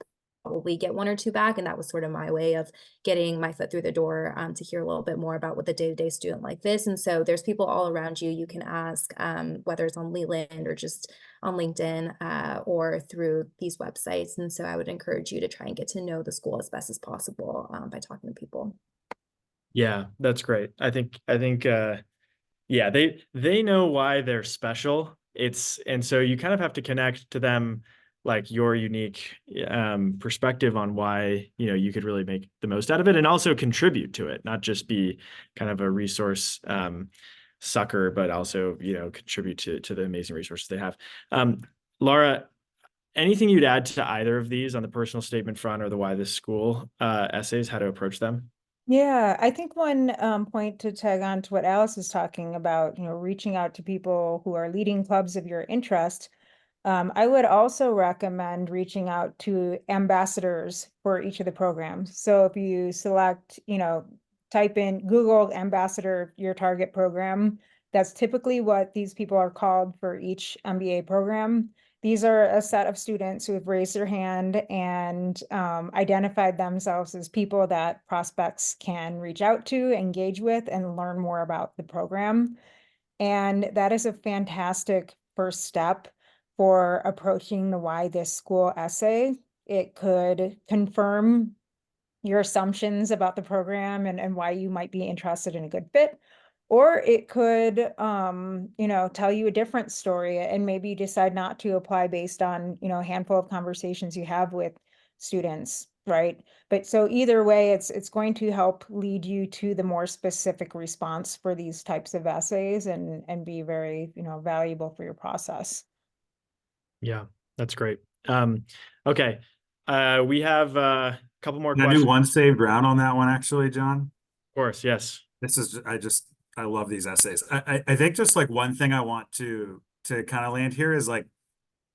probably get one or two back. And that was sort of my way of getting my foot through the door to hear a little bit more about what the day-to-day student like this. And so there's people all around you. You can ask, whether it's on Leland or just on LinkedIn or through these websites. And so I would encourage you to try and get to know the school as best as possible by talking to people. Yeah, that's great. I think, yeah, they know why they're special. And so you kind of have to connect to them, like your unique perspective on why, you could really make the most out of it, and also contribute to it, not just be kind of a resource sucker, but also, contribute to the amazing resources they have. Laura, anything you'd add to either of these on the personal statement front or the why this school essays, how to approach them? Yeah, I think one point to tag on to what Alice is talking about, reaching out to people who are leading clubs of your interest. I would also recommend reaching out to ambassadors for each of the programs. So if you select, type in Google ambassador, your target program, that's typically what these people are called for each MBA program. These are a set of students who have raised their hand and identified themselves as people that prospects can reach out to, engage with, and learn more about the program. And that is a fantastic first step for approaching the why this school essay. It could confirm your assumptions about the program and why you might be interested in a good fit. Or it could, tell you a different story, and maybe you decide not to apply based on, a handful of conversations you have with students, right? But so either way, it's going to help lead you to the more specific response for these types of essays, and be very, valuable for your process. Yeah, that's great. Okay. We have a couple more Can I do questions. one saved round on that one, actually, John? course, yes. This is, I love these essays. I think just like one thing I want to kind of land here is like,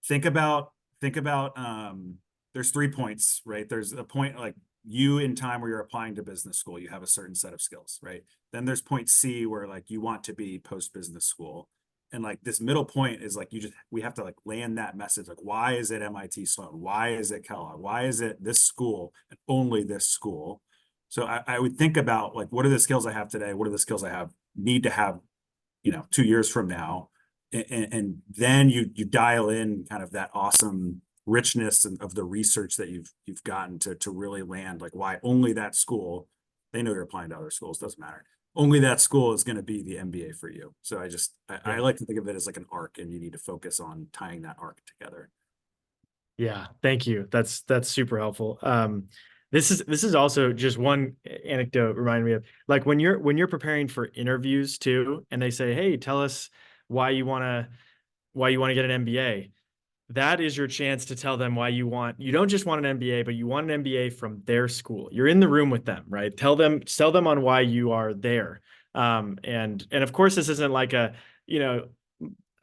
think about, there's 3 points, right? There's a point like you in time where you're applying to business school, you have a certain set of skills, right? Then there's point C where like you want to be post business school. And like this middle point is like, we have to like land that message. Like, why is it MIT Sloan? Why is it Kellogg? Why is it this school and only this school? So I would think about like, what are the skills I have today? What are the skills I need to have, 2 years from now? And then you dial in kind of that awesome richness of the research that you've gotten to really land like why only that school. They know you're applying to other schools, doesn't matter. Only that school is going to be the MBA for you. So I like to think of it as like an arc, and you need to focus on tying that arc together. Yeah, thank you. That's super helpful. This is also just one anecdote reminded me of like when you're preparing for interviews too, and they say, hey, tell us why you want to get an MBA. That is your chance to tell them why you don't just want an MBA, but you want an MBA from their school. You're in the room with them, right? Sell them on why you are there. And of course, this isn't like I'm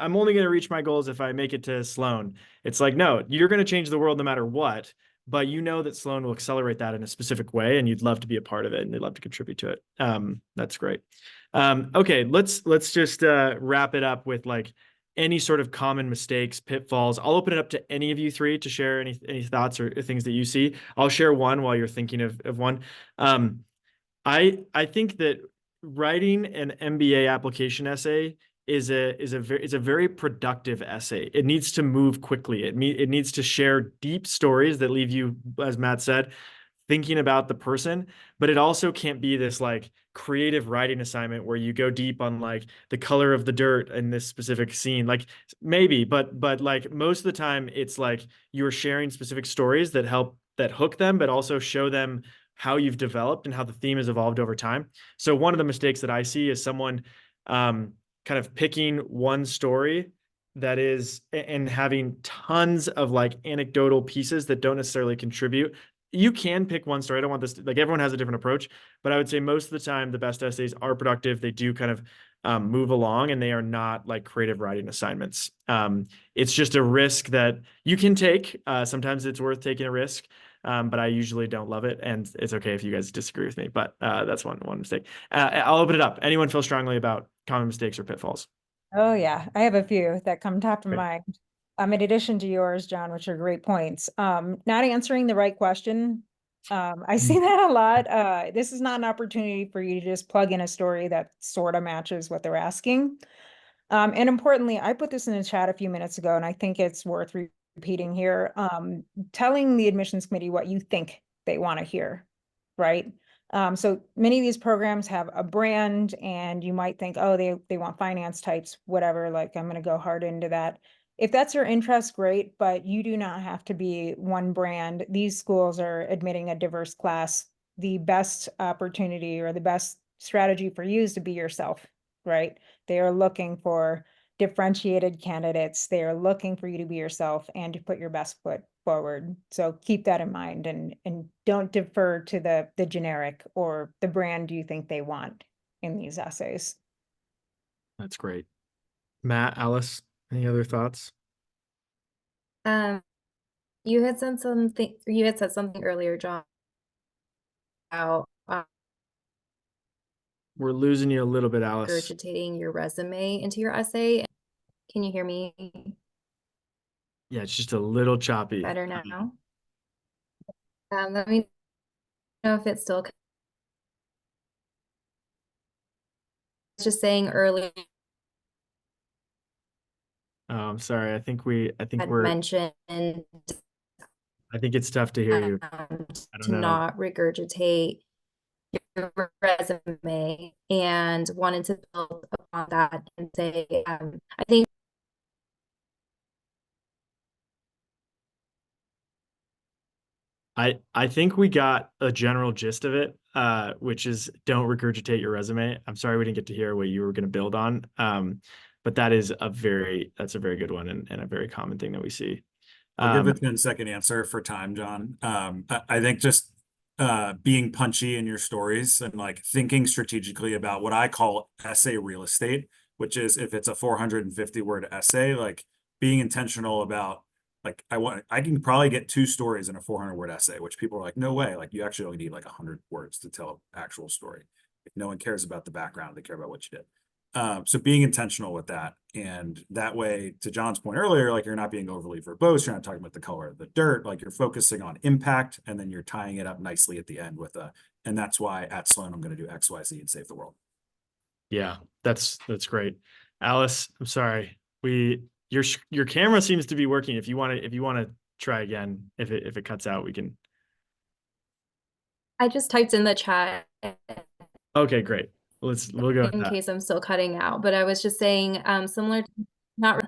only going to reach my goals if I make it to Sloan. It's like, no, you're going to change the world no matter what, but you know that Sloan will accelerate that in a specific way, and you'd love to be a part of it and you'd love to contribute to it. That's great. Okay, let's just wrap it up with like any sort of common mistakes, pitfalls. I'll open it up to any of you three to share any thoughts or things that you see. I'll share one while you're thinking of one. I think that writing an MBA application essay is a very productive essay. It needs to move quickly. It needs to share deep stories that leave you, as Matt said, thinking about the person, but it also can't be this like creative writing assignment where you go deep on like the color of the dirt in this specific scene. Like maybe, but like most of the time it's like you're sharing specific stories that hook them, but also show them how you've developed and how the theme has evolved over time. So one of the mistakes that I see is someone kind of picking one story that is and having tons of like anecdotal pieces that don't necessarily contribute. You can pick one story. I don't want this like everyone has a different approach, but I would say most of the time the best essays are productive. They do kind of move along, and they are not like creative writing assignments. It's just a risk that you can take. Sometimes it's worth taking a risk, but I usually don't love it, and it's okay if you guys disagree with me. But that's one mistake. I'll open it up. Anyone feel strongly about common mistakes or pitfalls? Oh yeah, I have a few that come top to Great. mind. In addition to yours, John, which are great points. Not answering the right question. I see that a lot. This is not an opportunity for you to just plug in a story that sort of matches what they're asking. And importantly, I put this in the chat a few minutes ago, and I think it's worth repeating here. Telling the admissions committee what you think they want to hear, right? So many of these programs have a brand, and you might think, oh, they want finance types, whatever, like I'm going to go hard into that. If that's your interest, great, but you do not have to be one brand. These schools are admitting a diverse class. The best opportunity or the best strategy for you is to be yourself, right? They are looking for differentiated candidates. They are looking for you to be yourself and to put your best foot forward. So keep that in mind, and don't defer to the generic or the brand you think they want in these essays. That's great. Matt, Alice, any other thoughts? You had said something earlier, John, about We're losing you a little bit, Alice. regurgitating your resume into your essay. Can you hear me Yeah, it's just a little choppy. better now? Let me know if it's still. Just saying earlier. Oh, I'm sorry. I think we're Mentioned I think it's tough to hear you. I don't to know. not regurgitate your resume, and wanted to build upon that and say, I think I think we got a general gist of it, which is don't regurgitate your resume. I'm sorry we didn't get to hear what you were going to build on. But that's a very good one, and a very common thing that we see. I'll give a 10-second answer for time, John. I think just being punchy in your stories and like thinking strategically about what I call essay real estate, which is if it's a 450 word essay, like being intentional about like I can probably get 2 stories in a 400 word essay, which people are like, no way. Like you actually only need like 100 words to tell an actual story. If no one cares about the background, they care about what you did. So being intentional with that, and that way, to John's point earlier, like you're not being overly verbose, you're not talking about the color of the dirt, like you're focusing on impact, and then you're tying it up nicely at the end with and that's why at Sloan I'm going to do X, Y, Z and save the world. Yeah, that's great. Alice, I'm sorry. Your camera seems to be working. If you want to try again, if it cuts out, we can. I just typed in the chat Okay, great. We'll go with in that. case I'm still cutting out, but I was just saying, similar to not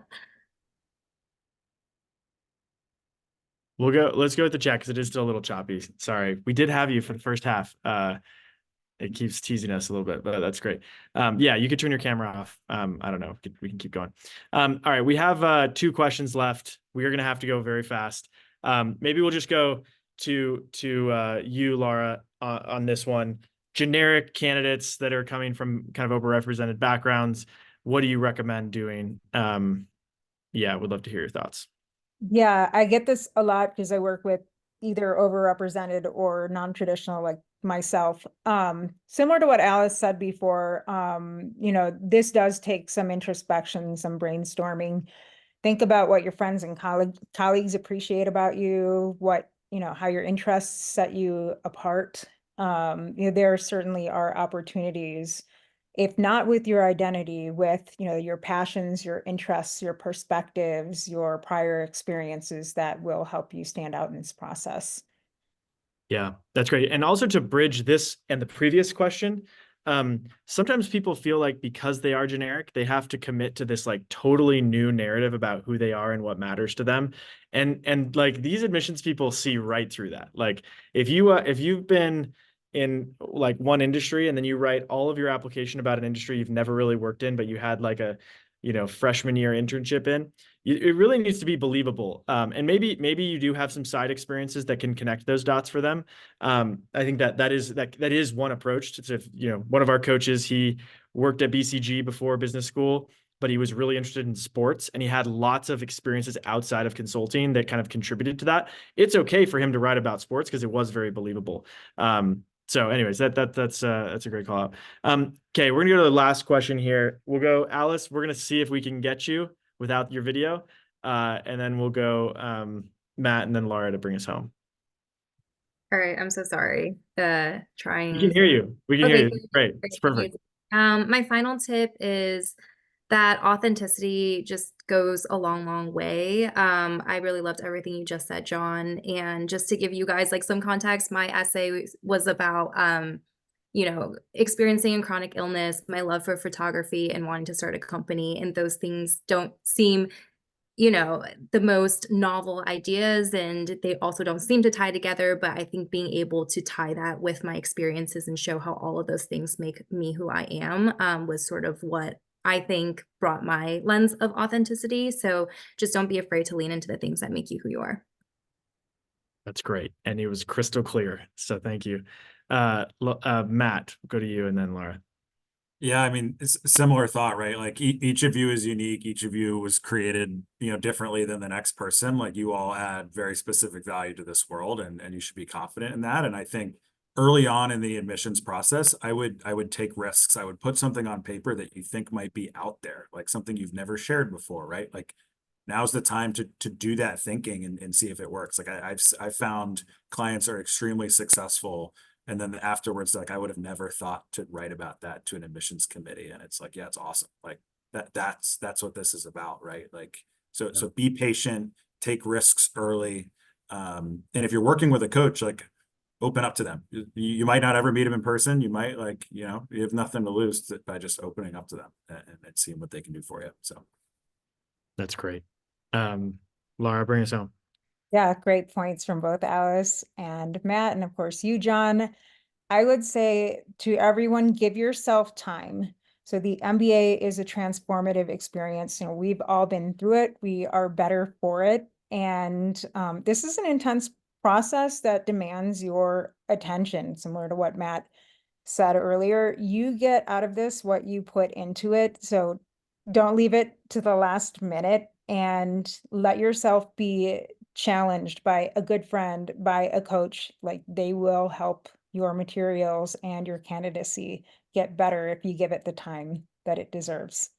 Let's go with the chat because it is still a little choppy. Sorry. We did have you for the first half. It keeps teasing us a little bit, but that's great. Yeah, you could turn your camera off. I don't know. We can keep going. All right, we have 2 questions left. We are going to have to go very fast. Maybe we'll just go to you, Laura, on this one. Generic candidates that are coming from kind of overrepresented backgrounds. What do you recommend doing? Yeah, would love to hear your thoughts. Yeah, I get this a lot because I work with either overrepresented or non-traditional like myself. Similar to what Alice said before, this does take some introspection, some brainstorming. Think about what your friends and colleagues appreciate about you, how your interests set you apart. There certainly are opportunities, if not with your identity, with, your passions, your interests, your perspectives, your prior experiences that will help you stand out in this process. Yeah, that's great. And also to bridge this and the previous question, sometimes people feel like because they are generic, they have to commit to this like totally new narrative about who they are and what matters to them. And like these admissions people see right through that. Like if you've been in like one industry and then you write all of your application about an industry you've never really worked in, but you had like a freshman year internship in, it really needs to be believable. And maybe you do have some side experiences that can connect those dots for them. I think that is one approach to, one of our coaches, he worked at BCG before business school, but he was really interested in sports and he had lots of experiences outside of consulting that kind of contributed to that. It's okay for him to write about sports because it was very believable. So anyways, that's a great call out. Okay, we're gonna go to the last question here. We'll go, Alice, we're gonna see if we can get you without your video. And then we'll go Matt and then Laura to bring us home. All right, I'm so sorry. Trying. We can hear you. We can hear you. Great. It's perfect. My final tip is that authenticity just goes a long way. I really loved everything you just said, John. And just to give you guys like some context, my essay was about experiencing a chronic illness, my love for photography and wanting to start a company. And those things don't seem the most novel ideas, and they also don't seem to tie together. But I think being able to tie that with my experiences and show how all of those things make me who I am was sort of what I think brought my lens of authenticity. So just don't be afraid to lean into the things that make you who you are. That's great. And it was crystal clear. So thank you. Matt, we'll go to you and then Laura. Yeah, I mean, it's a similar thought, right? Like each of you is unique. Each of you was created, differently than the next person. Like you all add very specific value to this world, and you should be confident in that. And I think early on in the admissions process, I would take risks. I would put something on paper that you think might be out there, like something you've never shared before, right? Like now's the time to do that thinking and see if it works. Like I've found clients are extremely successful. And then afterwards, like I would have never thought to write about that to an admissions committee. And it's like, yeah, it's awesome. Like that's what this is about, right? Like, so be patient, take risks early. And if you're working with a coach, like open up to them. You might not ever meet them in person. You might you have nothing to lose by just opening up to them and seeing what they can do for you. So. That's great. Laura, bring us home. Yeah, great points from both Alice and Matt, and of course you, John. I would say to everyone, give yourself time. So the MBA is a transformative experience. We've all been through it. We are better for it. And this is an intense process that demands your attention, similar to what Matt said earlier. You get out of this what you put into it. So don't leave it to the last minute, and let yourself be challenged by a good friend, by a coach. Like, they will help your materials and your candidacy get better if you give it the time that it deserves.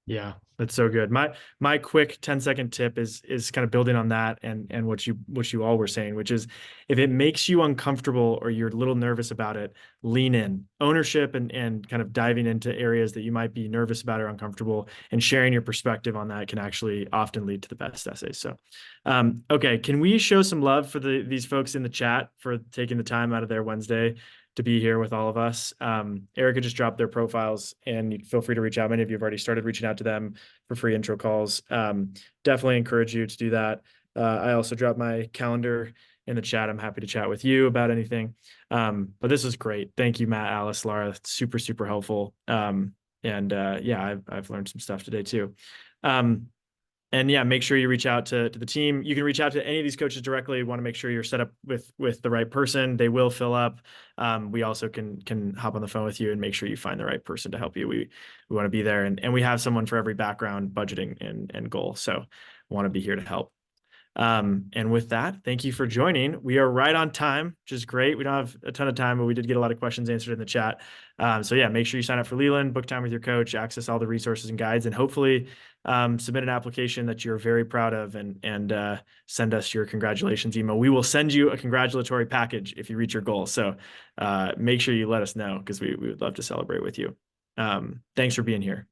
Yeah, that's so good. My quick 10-second tip is kind of building on that and what you all were saying, which is, if it makes you uncomfortable or you're a little nervous about it, lean in. Ownership and kind of diving into areas that you might be nervous about or uncomfortable, and sharing your perspective on that can actually often lead to the best essays. So, okay, can we show some love for these folks in the chat for taking the time out of their Wednesday to be here with all of us? Erica just dropped their profiles, and you feel free to reach out. Many of you have already started reaching out to them for free intro calls. Definitely encourage you to do that. I also dropped my calendar in the chat. I'm happy to chat with you about anything. But this is great. Thank you, Matt, Alice, Laura. It's super, super helpful. Yeah, I've learned some stuff today too. And yeah, make sure you reach out to the team. You can reach out to any of these coaches directly. You want to make sure you're set up with the right person. They will fill up. We also can hop on the phone with you and make sure you find the right person to help you. We want to be there, and we have someone for every background, budgeting, and goal. So want to be here to help. And with that, thank you for joining. We are right on time, which is great. We don't have a ton of time, but we did get a lot of questions answered in the chat. So yeah, make sure you sign up for Leland, book time with your coach, access all the resources and guides, and hopefully submit an application that you're very proud of, and send us your congratulations email. We will send you a congratulatory package if you reach your goal. So make sure you let us know, because we would love to celebrate with you. Thanks for being here.